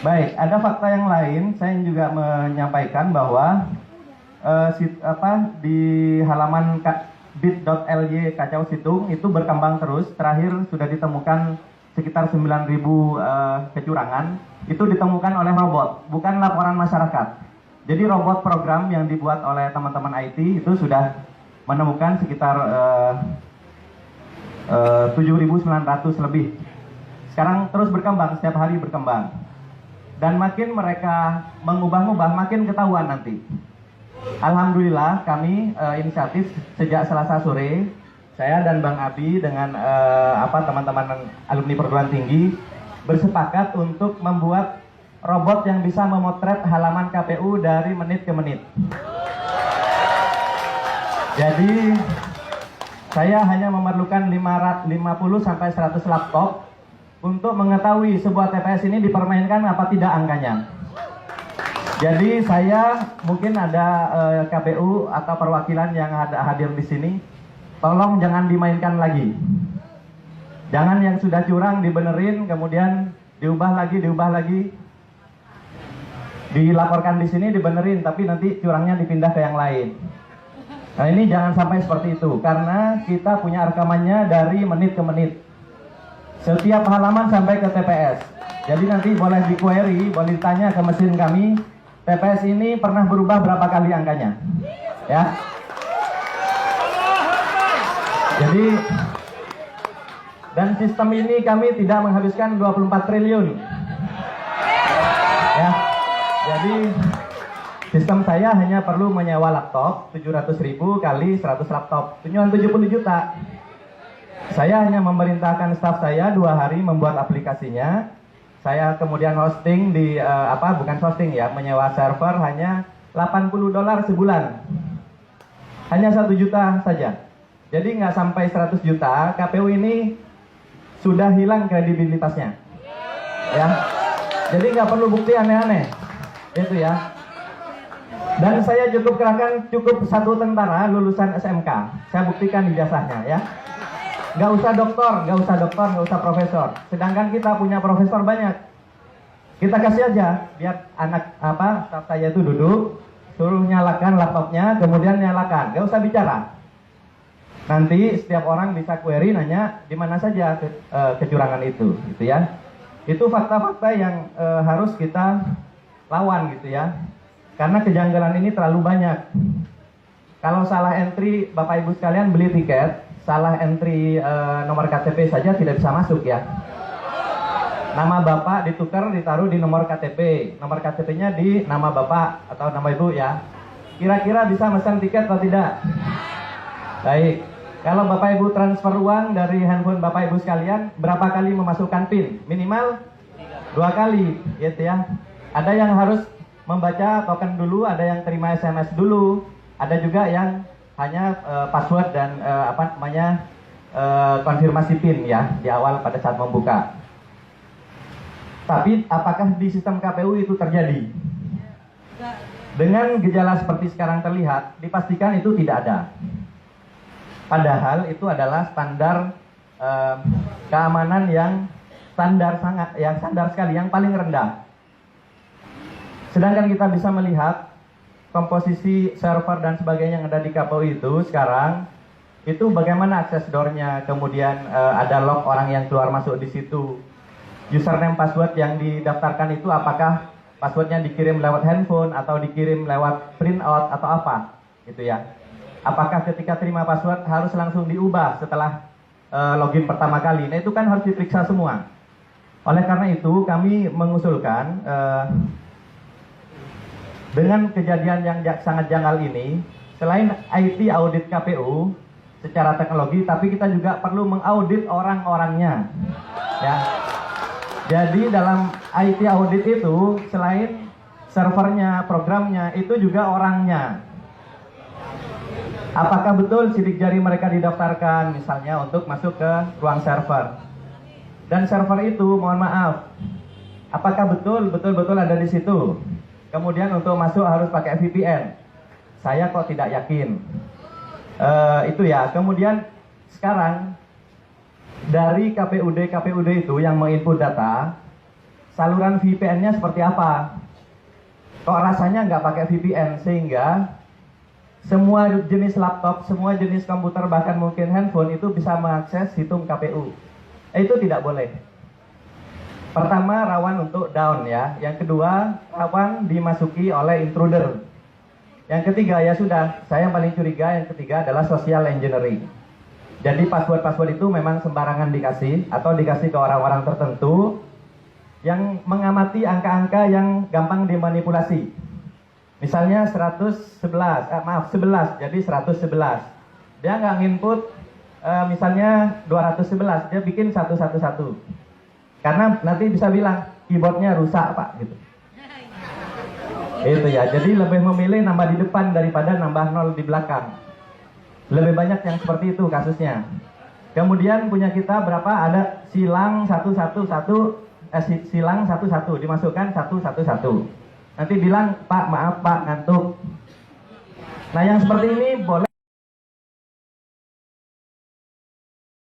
Baik, ada fakta yang lain. Saya juga menyampaikan bahwa di halaman bit.ly Kacau Situng itu berkembang terus. Terakhir sudah ditemukan sekitar 9.000 kecurangan. Itu ditemukan oleh robot, bukan laporan masyarakat. Jadi robot program yang dibuat oleh teman-teman IT itu sudah menemukan sekitar 7.900 lebih. Sekarang terus berkembang, setiap hari berkembang. Dan makin mereka mengubah-ubah, makin ketahuan nanti. Alhamdulillah kami inisiatif sejak Selasa sore, saya dan Bang Abi dengan teman-teman alumni perguruan tinggi bersepakat untuk membuat robot yang bisa memotret halaman KPU dari menit ke menit. Jadi saya hanya memerlukan 50 sampai 100 laptop untuk mengetahui sebuah TPS ini dipermainkan apa tidak angkanya. Jadi saya mungkin ada KPU atau perwakilan yang hadir di sini, tolong jangan dimainkan lagi. Jangan yang sudah curang dibenerin, kemudian diubah lagi, dilaporkan di sini dibenerin, tapi nanti curangnya dipindah ke yang lain. Nah ini jangan sampai seperti itu, karena kita punya rekamannya dari menit ke menit. Setiap halaman sampai ke TPS. Jadi nanti boleh di-query, boleh ditanya ke mesin kami, TPS ini pernah berubah berapa kali angkanya. Ya. Jadi, dan sistem ini kami tidak menghabiskan 24 triliun. Ya. Jadi, sistem saya hanya perlu menyewa laptop 700.000 kali 100 laptop. Cuma 70 juta. Saya hanya memerintahkan staf saya 2 hari membuat aplikasinya. Saya kemudian hosting di bukan hosting ya, menyewa server hanya $80 sebulan. Hanya 1 juta saja. Jadi nggak sampai 100 juta, KPU ini sudah hilang kredibilitasnya. Ya. Jadi nggak perlu bukti aneh-aneh. Itu ya. Dan saya cukup kerahkan 1 tentara lulusan SMK. Saya buktikan ijazahnya ya. Nggak usah doktor, nggak usah profesor. Sedangkan kita punya profesor banyak. Kita kasih aja, biar staf saya itu duduk, suruh nyalakan laptopnya, kemudian nyalakan, nggak usah bicara. Nanti setiap orang bisa query nanya di mana saja kecurangan itu, gitu ya. Itu fakta-fakta yang harus kita lawan, gitu ya. Karena kejanggalan ini terlalu banyak. Kalau salah entry, Bapak Ibu sekalian beli tiket, salah entry nomor KTP saja tidak bisa masuk ya. Nama Bapak ditukar ditaruh di nomor KTP, nomor KTP-nya di nama Bapak atau nama Ibu ya. Kira-kira bisa pesan tiket atau tidak? Baik. Kalau Bapak Ibu transfer uang dari handphone Bapak Ibu sekalian, berapa kali memasukkan PIN? Minimal 2 kali, gitu ya. Ada yang harus membaca token dulu, ada yang terima SMS dulu, ada juga yang hanya password dan konfirmasi PIN ya di awal pada saat membuka. Tapi apakah di sistem KPU itu terjadi? Dengan gejala seperti sekarang terlihat, dipastikan itu tidak ada. Padahal itu adalah standar keamanan yang standar sekali, yang paling rendah. Sedangkan kita bisa melihat komposisi server dan sebagainya yang ada di KPU itu sekarang, itu bagaimana akses door-nya, kemudian ada log orang yang keluar masuk di situ. Username password yang didaftarkan itu apakah passwordnya dikirim lewat handphone atau dikirim lewat printout atau apa, gitu ya. Apakah ketika terima password harus langsung diubah setelah login pertama kali? Nah itu kan harus diperiksa semua. Oleh karena itu kami mengusulkan dengan kejadian yang sangat janggal ini, selain IT audit KPU secara teknologi, tapi kita juga perlu mengaudit orang-orangnya. Ya. Jadi dalam IT audit itu selain servernya, programnya, itu juga orangnya. Apakah betul sidik jari mereka didaftarkan misalnya untuk masuk ke ruang server? Dan server itu, mohon maaf, apakah betul ada di situ? Kemudian untuk masuk harus pakai VPN. Saya kok tidak yakin. Itu ya. Kemudian sekarang dari KPUD itu yang menginput data, saluran VPN-nya seperti apa. Kok rasanya nggak pakai VPN, sehingga semua jenis laptop, semua jenis komputer, bahkan mungkin handphone itu bisa mengakses situng KPU. Itu tidak boleh. Pertama, rawan untuk down ya. Yang kedua, rawan dimasuki oleh intruder. Yang ketiga, ya sudah, saya yang paling curiga, yang ketiga adalah social engineering. Jadi password-password itu memang sembarangan dikasih, atau dikasih ke orang-orang tertentu yang mengamati angka-angka yang gampang dimanipulasi. Misalnya 11, jadi 111. Dia nggak nginput misalnya 211, dia bikin 111. Karena nanti bisa bilang keyboardnya rusak Pak gitu. Itu ya, jadi lebih memilih nambah di depan daripada nambah 0 di belakang. Lebih banyak yang seperti itu kasusnya. Kemudian punya kita berapa? Ada silang 111, silang 11, dimasukkan 111. Nanti bilang, Pak maaf Pak ngantuk. Nah yang seperti ini boleh